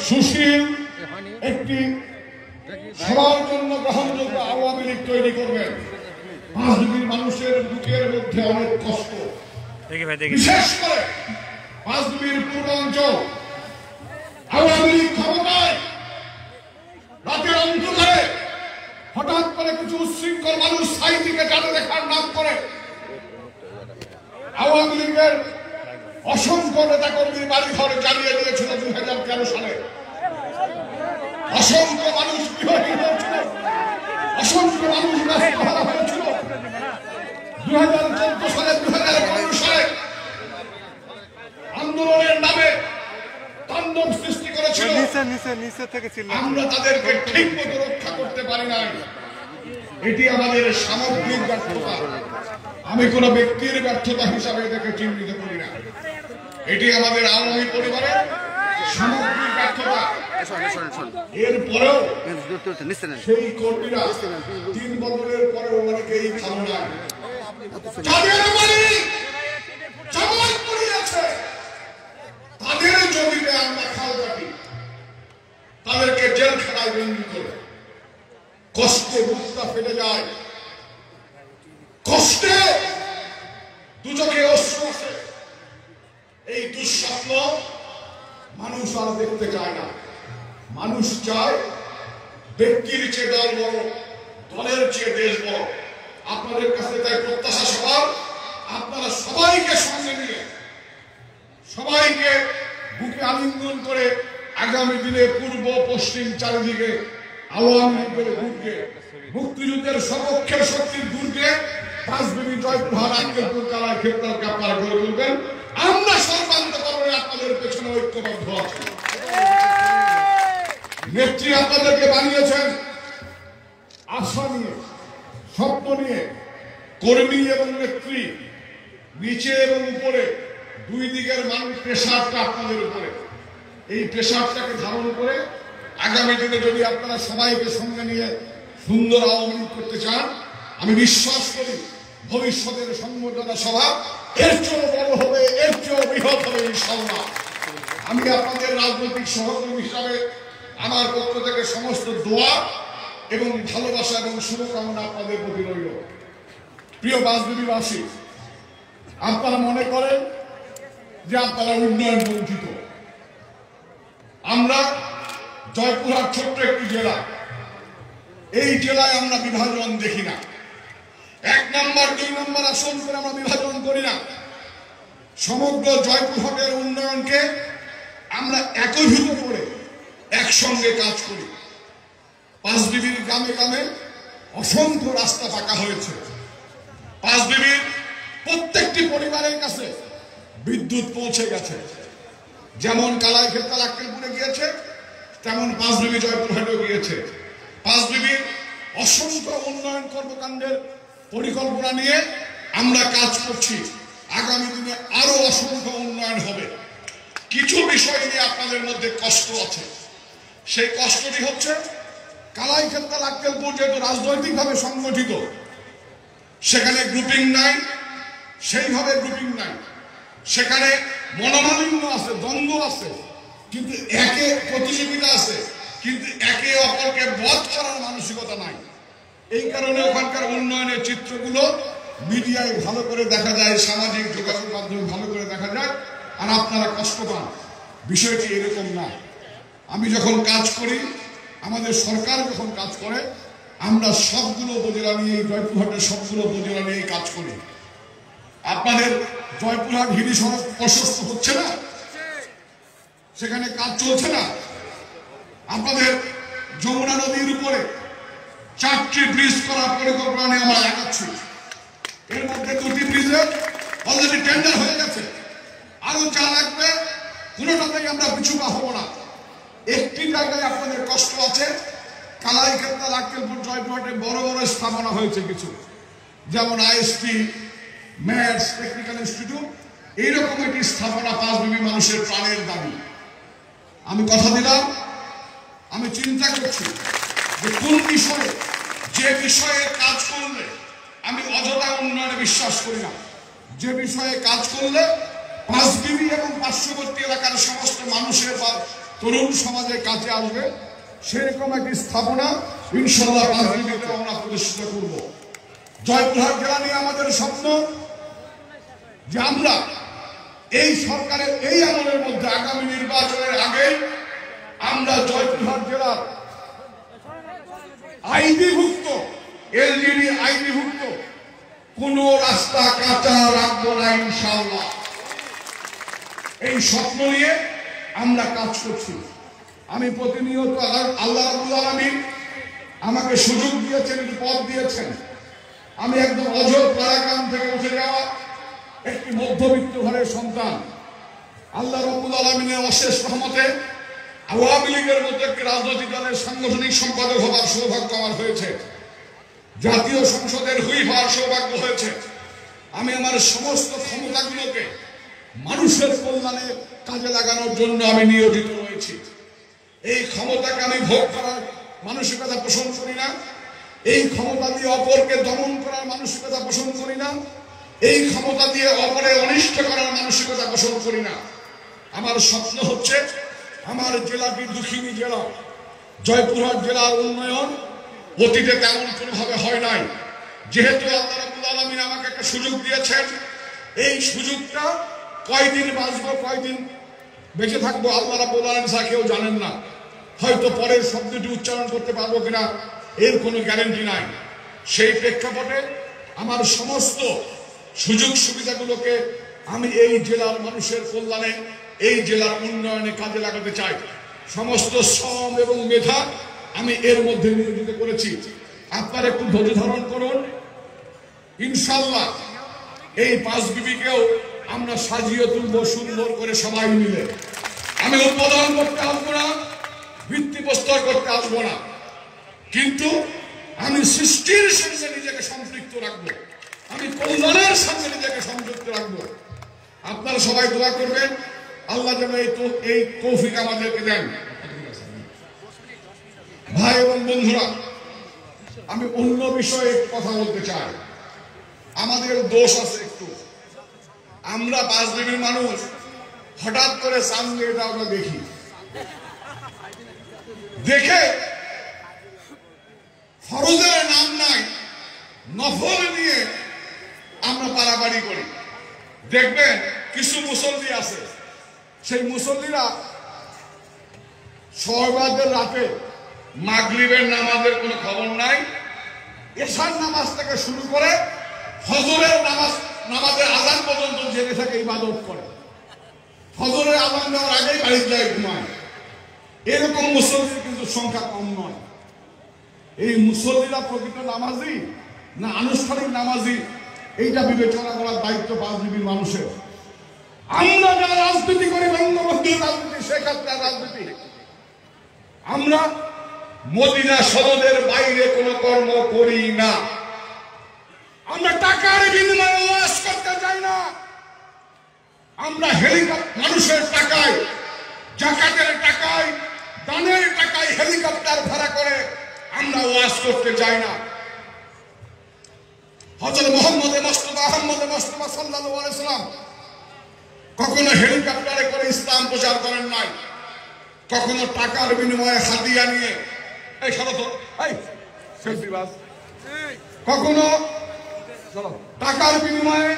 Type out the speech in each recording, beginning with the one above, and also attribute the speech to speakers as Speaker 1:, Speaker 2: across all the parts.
Speaker 1: সুশীল একটি সবার জন্য গ্রহণযোগ্য আওয়ামী লীগ তৈরি করবেন। পাঁচবিবির মানুষের বুকের মধ্যে অনেক কষ্ট, বিশেষ করে পাঁচবিবির পূর্বাঞ্চল। আওয়ামী লীগ ক্ষমতায় রাতের অন্ধকারে হঠাৎ করে কিছু উচ্ছৃঙ্খল মানুষ সাইদিকে জাদু দেখার নাম করে আওয়ামী লীগের অসংখ্য নেতাকর্মীর বাড়ি ঘরে জ্বালিয়ে দিয়েছিল 2013 সালে। অসংখ্য মানুষ গৃহহীন হয়েছিল, অসংখ্য মানুষ রাস্তাহারা হয়েছিল। 2014 সালে 2015 সালে আন্দোলনের নামে তাণ্ডব সৃষ্টি করেছিল। আমরা তাদেরকে ঠিক মতো রক্ষা করতে পারি নাই। এটি আমাদের সামগ্রিক ব্যর্থতা। আমি কোন ব্যক্তির ব্যর্থতা হিসাবে এটাকে চিহ্নিত করি না। এটি আমাদের আওয়ামী পরিবারের সামগ্রিক ব্যর্থতা। এরপরেও সেই কর্মীরা 3 বছরের পরেও অনেকেই ভালো না। তাদের জমিতে আমরা খাল কাটি, তাদেরকে জেলখানায় বন্দী করে কষ্টে বুকটা ফেটে যায়, কষ্টে দু চোখে অশ্রু আসে। এই দুঃস্বপ্ন মানুষ আর দেখতে চায় না। মানুষ চায় ব্যক্তির চেয়ে দল বড়, দলের চেয়ে দেশ বড়। আপনাদের কাছে তাই প্রত্যাশা সবার, আপনারা সবাইকে সঙ্গে নিয়ে, সবাইকে বুকে আলিঙ্গন করে আগামী দিনে পূর্ব পশ্চিম চারিদিকে আওয়ামী লীগের দুর্গে, মুক্তিযুদ্ধের সপক্ষের শক্তির দুর্গে পাঁচবিবি, জয়পুরহাট, আক্কেলপুর, কালাইক্ষেত্রকে আপনারা গড়ে তুলবেন। আমরা সর্বান্তকরণে আপনাদের পেছনে ঐক্যবদ্ধ আছি। নেত্রী আপনাদেরকে বানিয়েছেন আশা নিয়ে, স্বপ্ন নিয়ে। কর্মী এবং নেত্রী, নিচে এবং উপরে দুই দিকের মানুষ, প্রেসারটা আপনাদের উপরে। এই প্রেসারটাকে ধারণ করে আগামী দিনে যদি আপনারা সবাইকে সঙ্গে নিয়ে সুন্দর আওয়ামী লীগ করতে চান, আমি বিশ্বাস করি ভবিষ্যতের সংবর্ধনা সভা এর চেয়েও বড় হবে, এর চেয়েও বৃহৎ হবে ইনশাআল্লাহ। আমি আপনাদের রাজনৈতিক সহকর্মী হিসাবে আমার পক্ষ থেকে সমস্ত দোয়া এবং ভালোবাসা এবং শুভকামনা আপনাদের প্রতি রইল। প্রিয় পাঁচবিবিবাসী, আপনারা মনে করেন যে আপনারা উন্নয়ন বঞ্চিত। আমরা জয়পুরহাট ছোট্ট একটি জেলা, এই জেলায় আমরা বিভাজন দেখি না। 1 নম্বর 2 নম্বর আসন করে আমরা বিভাজন করি না। সমগ্র জয়পুরহাটের উন্নয়নকে আমরা একীভূত করে একসঙ্গে কাজ করি। পাঁচবিবির গ্রামে গ্রামে অসংখ্য রাস্তা পাকা হয়েছে। পাঁচবিবির প্রত্যেকটি পরিবারের কাছে বিদ্যুৎ পৌঁছে গেছে। যেমন কালাইক্ষেত্র, আক্কেলপুরে গিয়েছে, তেমন পাঁচবিবি জয়পুরহাটেও গিয়েছে। পাঁচবিবির অসংখ্য উন্নয়ন কর্মকাণ্ডের পরিকল্পনা নিয়ে আমরা কাজ করছি। আগামী দিনে আরো অসংখ্য উন্নয়ন হবে। কিছু বিষয় নিয়ে আপনাদের মধ্যে কষ্ট আছে। সেই কষ্টটি হচ্ছে কালাইক্ষেত্র, আক্কেলপুর যেহেতু রাজনৈতিকভাবে সংগঠিত, সেখানে গ্রুপিং নাই, সেইভাবে গ্রুপিং নাই। সেখানে মনোমালিন্য আছে, দ্বন্দ্ব আছে, কিন্তু একে প্রতিযোগিতা আছে, কিন্তু একে অপরকে বধ করার মানসিকতা নাই। এই কারণে ওখানকার উন্নয়নের চিত্রগুলো মিডিয়ায় ভালো করে দেখা যায়, সামাজিক যোগাযোগ মাধ্যমে ভালো করে দেখা যায়, আর আপনারা কষ্ট পান। বিষয়টি এরকম না। আমি যখন কাজ করি, আমাদের সরকার যখন কাজ করে, আমরা সবগুলো উপজেলা নিয়ে, জয়পুরহাটের সবগুলো উপজেলা নিয়ে কাজ করি। আপনাদের জয়পুরহাট হিলি সড়ক প্রশস্ত হচ্ছে না, সেখানে কাজ চলছে না। আপনাদের যমুনা নদীর উপরে 4টি ব্রিজ করার পরিকল্পনা নিয়ে আমরা আগাচ্ছি। এর মধ্যে 2টি ব্রিজের অলরেডি টেন্ডার হয়ে গেছে। আরো যা লাগবে কোনোটাতেই আমরা পিছুপা হব না। একটি জায়গায় আপনাদের কষ্ট আছে, কালাইক্ষেত্র, আক্কেলপুর, জয়পুরহাটে বড় বড় স্থাপনা হয়েছে কিছু, যেমন আইএসটি, ম্যাথস, টেকনিক্যাল ইনস্টিটিউট। এইরকম একটি স্থাপনা পাঁচবিবি মানুষের প্রাণের দাবি। আমি কথা দিলাম, আমি চিন্তা করছি যে কোন বিষয়ে, যে বিষয়ে কাজ করলে, আমি অযথা উন্নয়নে বিশ্বাস করি না। যে বিষয়ে কাজ করলে পাঁচবিবি এবং পার্শ্ববর্তী এলাকার সমস্ত মানুষের তরুণ সমাজের কাছে আসবে, সেরকম একটি স্থাপনা ইনশাআল্লাহ রাজনীতিতে আমরা প্রতিষ্ঠিত করব। জয়পুরহাট জেলা নিয়ে আমাদের স্বপ্ন যে আমরা এই সরকারের এই আমলের মধ্যে আগামী নির্বাচনের আগে আমরা জয়পুরহাট জেলার আইডিভুক্ত এলজিডি আইডিভুক্ত কোন রাস্তা কাঁচা রাখবো না ইনশাআল্লাহ। এই স্বপ্ন নিয়ে আমরা কাজ করছি। আমি প্রতিনিয়ত আল্লাহ রাব্বুল আলামিন আমাকে সুযোগ দিয়েছেন, পথ দিয়েছেন। আমি একদম অজর পাড়াগ্রাম থেকে উঠে যাওয়া একটি মধ্যবিত্ত ঘরের সন্তান। আল্লাহ রাব্বুল আলামিনের অশেষ রহমতে আওয়ামী লীগের মতো একটি রাজনৈতিক দলের সাংগঠনিক সম্পাদক হবার সৌভাগ্য আমার হয়েছে। জাতীয় সংসদের হুইপ হওয়ার সৌভাগ্য হয়েছে। আমি আমার সমস্ত ক্ষমতাগুলোকে মানুষের কল্যাণে কাজে লাগানোর জন্য আমি নিয়োজিত রয়েছি। এই ক্ষমতাকে আমি ভোগ করার মানসিকতা পোষণ করি না। এই ক্ষমতা দিয়ে অপরকে দমন করার মানসিকতা পোষণ করি না। এই ক্ষমতা দিয়ে অপরের অনিষ্ট করার মানসিকতা পোষণ করি না। আমার স্বপ্ন হচ্ছে আমার জেলাটি দুঃখিনী জেলা। জয়পুরহাট জেলার উন্নয়ন অতীতে তেমন কোনোভাবে হয় নাই। যেহেতু আল্লাহ রাব্বুল আলামিন আমাকে একটা সুযোগ দিয়েছেন, এই সুযোগটা কয়দিন বাঁচবো, কয়দিন বেঁচে থাকবো আল্লাহ রাব্বুল আলামিন ছাড়া কেউ জানেন না। হয়তো পরের শব্দটি উচ্চারণ করতে পারবো কিনা এর কোনো গ্যারান্টি নাই। সেই প্রেক্ষাপটে আমার সমস্ত সুযোগ সুবিধাগুলোকে আমি এই জেলার মানুষের কল্যাণে, এই জেলার উন্নয়নে কাজে লাগাতে চাই। সমস্ত শ্রম এবং মেধা আমি এর মধ্যে নিয়োজিত করেছি। আপনারা একটু ধৈর্য ধারণ করুন। ইনশাআল্লাহ এই 5 বিবিকেও আমরা সাজিয়ে তুলবো সুন্দর করে সবাই মিলে। আমি উদ্বোধন করতে আসবো না, ভিত্তিপ্রস্তর করতে আসবো না, কিন্তু আমি সৃষ্টির সঙ্গে নিজেকে সম্পৃক্ত রাখবো। আমি কল্যাণের সঙ্গে নিজেকে সম্পৃক্ত রাখবো। আপনারা সবাই দোয়া করবেন আল্লাহ যেন এই তৌফিক আমাদেরকে দেন। ভাই এবং বন্ধুরা, আমি অন্য বিষয়ে কথা বলতে চাই। আমাদের দোষ আছে একটু। আমরা 5 বিবির মানুষ হঠাৎ করে সামনে এটা আমরা দেখি, দেখে ফরজের নাম নাই, নফল নিয়ে আমরা পারাপারি করি। দেখবেন কিছু মুসল্লি আছে, সেই মুসল্লিরা শোবাদের রাতে মাগরিবের নামাজের কোনো খবর নাই, এশার নামাজ থেকে শুরু করে ফজরের নামাজের আযান পর্যন্ত জেনে থাকে ইবাদত করে। ফজরের আযান দেওয়ার আগেই বাড়িতে যায় ঘুমায়। এরকম মুসল্লির কিন্তু সংখ্যা কম নয়। এই মুসল্লিরা প্রকৃত নামাজি না আনুষ্ঠানিক নামাজি, এইটা বিবেচনা করার দায়িত্ব 5 বিবির মানুষের। আমরা যারা রাজনীতি করি, বঙ্গবন্ধুর রাজনীতি, শেখ হাসিনার রাজনীতি, আমরা মদিনা সনদের বাইরে কোনো কর্ম করি না। আমরা টাকার বিনিময়ে ওয়াজ করতে চাই না। আমরা হেলিকপ্টার, মানুষের টাকায়, জাকাতের টাকায়, দানের টাকায় হেলিকপ্টার ভাড়া করে আমরা ওয়াজ করতে চাই না। হযরত মুহাম্মদ মুস্তাফা সাল্লাল্লাহু আলাইহি ওয়াসাল্লাম কখনো হেলিকপ্টারে করে ইসলাম প্রচার করেন নাই। কখনো টাকার বিনিময়ে হাদিয়া নিয়ে, এই শরৎ এই সেলফি বাস, কখনো টাকার বিনিময়ে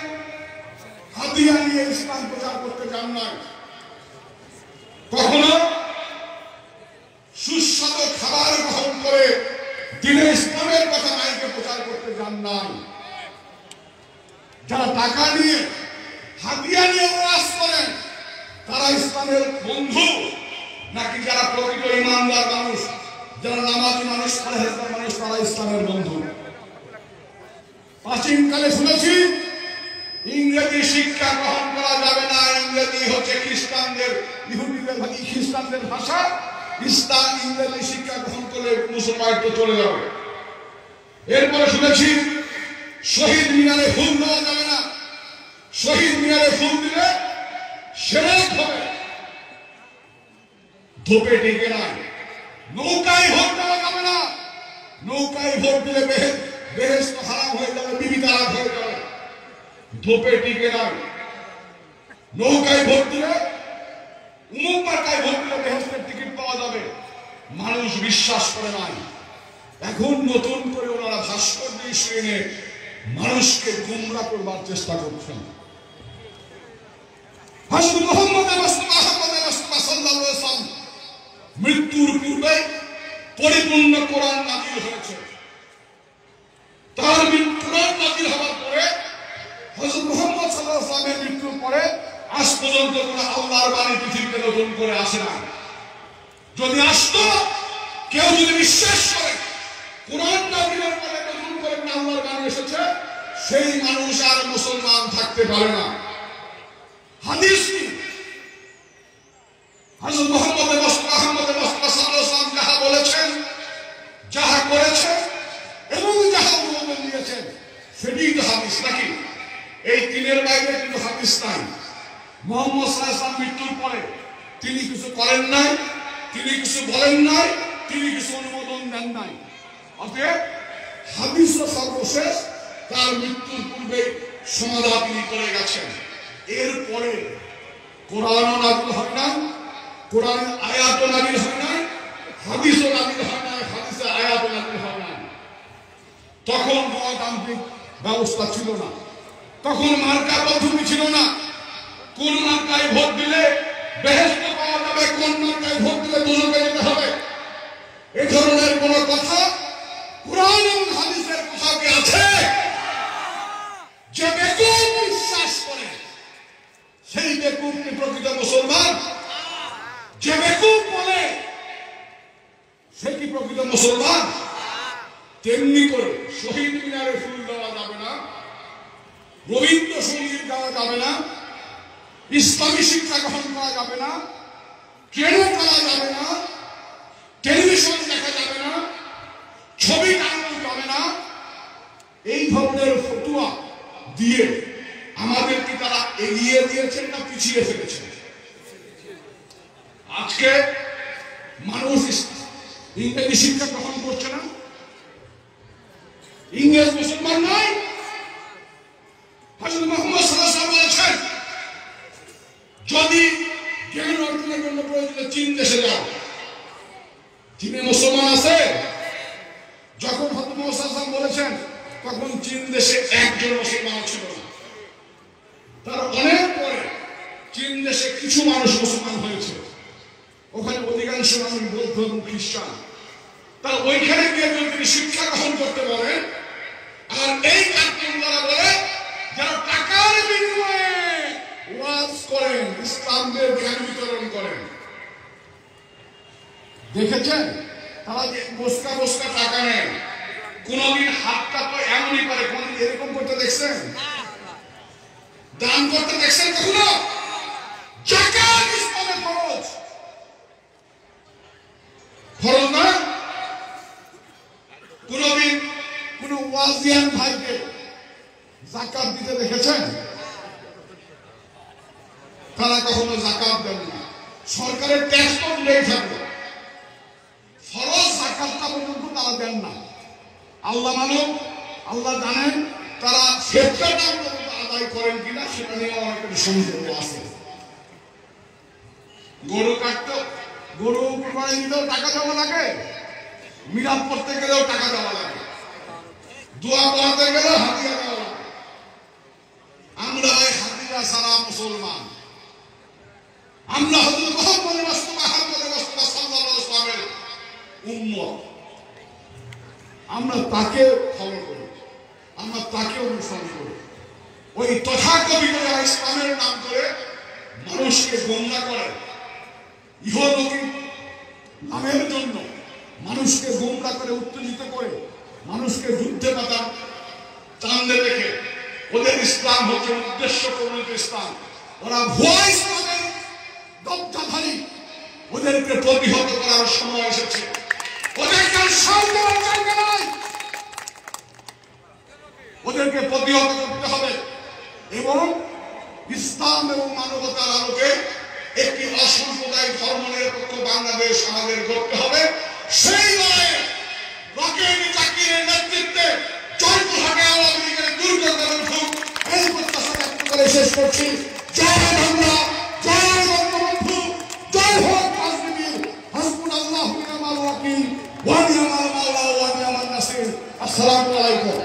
Speaker 1: হাদিয়া নিয়ে ইসলাম প্রচার করতে যান নাই। কখনো সুস্বাদু খাবার গ্রহণ করে দিনে ইসলামের কথা মাইকে প্রচার করতে যান নাই। যারা টাকা নিয়ে হাদিয়া নিয়ে ওয়াজ করেন তারা ইসলামের বন্ধু নাকি যারা প্রকৃত ইমানদার মানুষ, যারা নামাজি মানুষ, পরহেজগার মানুষ, তারা ইসলামের বন্ধু? প্রাচীনকালে শুনেছি ইংরেজি শিক্ষা গ্রহণ করা যাবে না, ইংরেজি হচ্ছে খ্রিস্টানদের, ইহুদিদের, খ্রিস্টানদের ভাষা। ইসলাম ইংরেজি শিক্ষা গ্রহণ করলে মুসলমানিত্ব চলে যাবে। এরপরে শুনেছি শহীদ মিনারে ফুল দেওয়া যাবে না, শহীদ মিনারে ফুল দিলে শিরক হবে। ধোপে টিকে নাই। নৌকায় ভোট দেওয়া যাবে না, নৌকায় ভোট দিলে বেহেশত হারাম হয়ে যাবে, বিবি তালাক হয়ে যাবে। ধোপে টিকে নাই। নৌকায় ভোট দিলে, উমুক মার্কায় ভোট দিলে বেহেশতের টিকিট পাওয়া যাবে, মানুষ বিশ্বাস করে নাই। এখন নতুন করে ওনারা ভাস্কর্য এনে মানুষকে গুমরা করবার চেষ্টা করছেন। হযরত মুহাম্মদ মুস্তাফা সাল্লাল্লাহু আলাইহি ওয়াসাল্লাম মৃত্যুর পূর্বে পরিপূর্ণ কোরআন নাযিল হয়েছে। তার কোরআন নাযিল হওয়ার পরে হযরত মুহাম্মদ সাল্লাল্লাহু আলাইহি ওয়াসাল্লামের মৃত্যুর পরে আজ পর্যন্ত কোনো আল্লাহর বাণী পৃথিবীতে নতুন করে আসে না। যদি আসতো, কেউ যদি বিশ্বাস করে কোরআন নাযিলের পরে নতুন করে আল্লাহর বাণী এসেছে, সেই মানুষ আর মুসলমান থাকতে পারে না। হাদিস কি? হযরত মুহাম্মদ মুস্তাফা সাল্লাল্লাহু আলাইহি ওয়াসাল্লাম যাহা বলেছেন, যাহা করেছেন এবং যাহা অনুমোদন দিয়েছেন, সেটি তো হাদিস নাকি? এই তিনের বাইরে কিন্তু হাদিস নাই। মুহাম্মদ সাল্লাল্লাহু আলাইহি ওয়াসাল্লাম মৃত্যুর পরে তিনি কিছু করেন নাই, তিনি কিছু বলেন নাই, তিনি কিছু অনুমোদন দেন নাই। অতএব হাদিস সর্বশেষ, তার মৃত্যুর পূর্বে সমাধা তিনি করে গেছেন। এরপরে কোরআনও নাযিল হয় না, কোরআনের আয়াতও নাযিল হয় না, হাদিসও নাযিল হয় না, হাদিসের আয়াতও নাযিল হয় না। তখন গণতান্ত্রিক ব্যবস্থা ছিল না, তখন মার্কা পদ্ধতি ছিল না। কোন মার্কায় ভোট দিলে বেহেশত পাওয়া যাবে, কোন মার্কায় ভোট দিলে দোজখে যেতে হবে, এ ধরনের কোন কথা কোরআন এবং হাদিসের কোথাও কি আছে? যে বেকুব বিশ্বাস করে সেই বেকুব কি প্রকৃত মুসলমান? যে বেকুব বলে সে কি প্রকৃত মুসলমান? তেমনি করে শহীদ মিনারে ফুল দেওয়া যাবে না, রবীন্দ্রসঙ্গীত গাওয়া যাবে না, ইসলামী শিক্ষা গ্রহণ করা যাবে না, ট্রেনে করা যাবে না, টেলিভিশন দেখা যাবে না, ছবি টানানো যাবে না। এই ধরনের ফতোয়া দিয়ে আমাদেরকে তারা এগিয়ে দিয়েছেন না পিছিয়ে ফেলেছেন? আজকে মানুষ ইংরেজি শিক্ষা গ্রহণ করছে না, ইংরেজ মুসলমান নয়। হযরত মুহাম্মদ সাল্লাল্লাহু আলাইহি ওয়াসাল্লাম বলেছেন, যদি জ্ঞান অর্জনের জন্য প্রয়োজনে চীন দেশে যাও। চীনে মুসলমান আছে? যখন হযরত মুহাম্মদ সাল্লাল্লাহু আলাইহি ওয়াসাল্লাম বলেছেন, তখন চীন দেশে একজন মুসলমান ছিল না। তার অনেক পরে চীন দেশে কিছু মানুষ মুসলমান হয়েছে। ওখানে অধিকাংশ মানুষ বৌদ্ধ এবং খ্রিস্টান। তার ওইখানে গিয়ে যদি তিনি শিক্ষা গ্রহণ করতে বলেন, আর এই কার্টুন দ্বারা বলে যারা টাকার বিনিময়ে ওয়াজ করেন, ইসলামের জ্ঞান বিতরণ করেন, দেখেছেন তারা যে বস্তা বস্তা টাকা নেন, কোনদিন হাতটা তো এমনই করে, কোনদিন এরকম করতে দেখছেন? দান করতে দেখছেন কখনো? যাকাত ইসলামের ফরজ, ফরজ না? কোনদিন কোন ওয়াজিয়ান ভাইকে যাকাত দিতে দেখেছেন? তারা কখনো যাকাত দেন না। সরকারের ট্যাক্স তো দিলেই থাকবে, ফরজ যাকাতটা পর্যন্ত তারা দেন না। আল্লাহ মানব, আল্লাহ জানেন তারা ফিতরাটা আদায় করেন কিনা, সেটা নিয়ে অনেকের সন্দেহ আছে। গরু কাটতে, গরু কুরবানি দিতেও টাকা দেওয়া লাগে, মিলাদ পড়তে গেলেও টাকা দেওয়া লাগে, দোয়া পড়াতে গেলেও হাদিয়া দেওয়া লাগে। আমরা ওই হাদিয়া ছাড়া মুসলমান। আমরা হযরত মুহাম্মদ মুস্তাফা সাল্লাল্লাহু আলাইহি ওয়াসাল্লামের উম্মত। আমরা তাকে ফলো করি, আমরা তাকে অনুসরণ করি। ওই তথাকথিত যারা ইসলামের নাম করে মানুষকে গোমরা করে, ইহলৌকিক নামের জন্য মানুষকে গোমরা করে, উত্তেজিত করে, মানুষকে যুদ্ধে পাতা চান্দে রেখে, ওদের ইসলাম হচ্ছে উদ্দেশ্য প্রণীত ইসলাম। ওরা ভুয়া ইসলামের দগ্ধাধারী, ওদেরকে প্রতিহত করার সময় এসেছে। ওদেরকে সামনে জায়গা নাই, ওদেরকে প্রতিহত করতে হবে এবং ইসলাম এবং মানবতার আলোকে একটি অসাম্প্রদায়িক ধর্মনিরপেক্ষ বাংলাদেশ আমাদের করতে হবে। সেই লড়াইয়ে রকেট জাকিরের নেতৃত্বে জয়পুরহাটে আওয়ামী লীগের দুর্গতম ভোট এই প্রত্যাশা ব্যক্ত করে শেষ করছি। জয় বাংলা, জয় বঙ্গবন্ধু, জয় হোক রাজনীতির ওয়া নি'মাল মাওলা ওয়া নি'মান নাসির। আসসালামু আলাইকুম।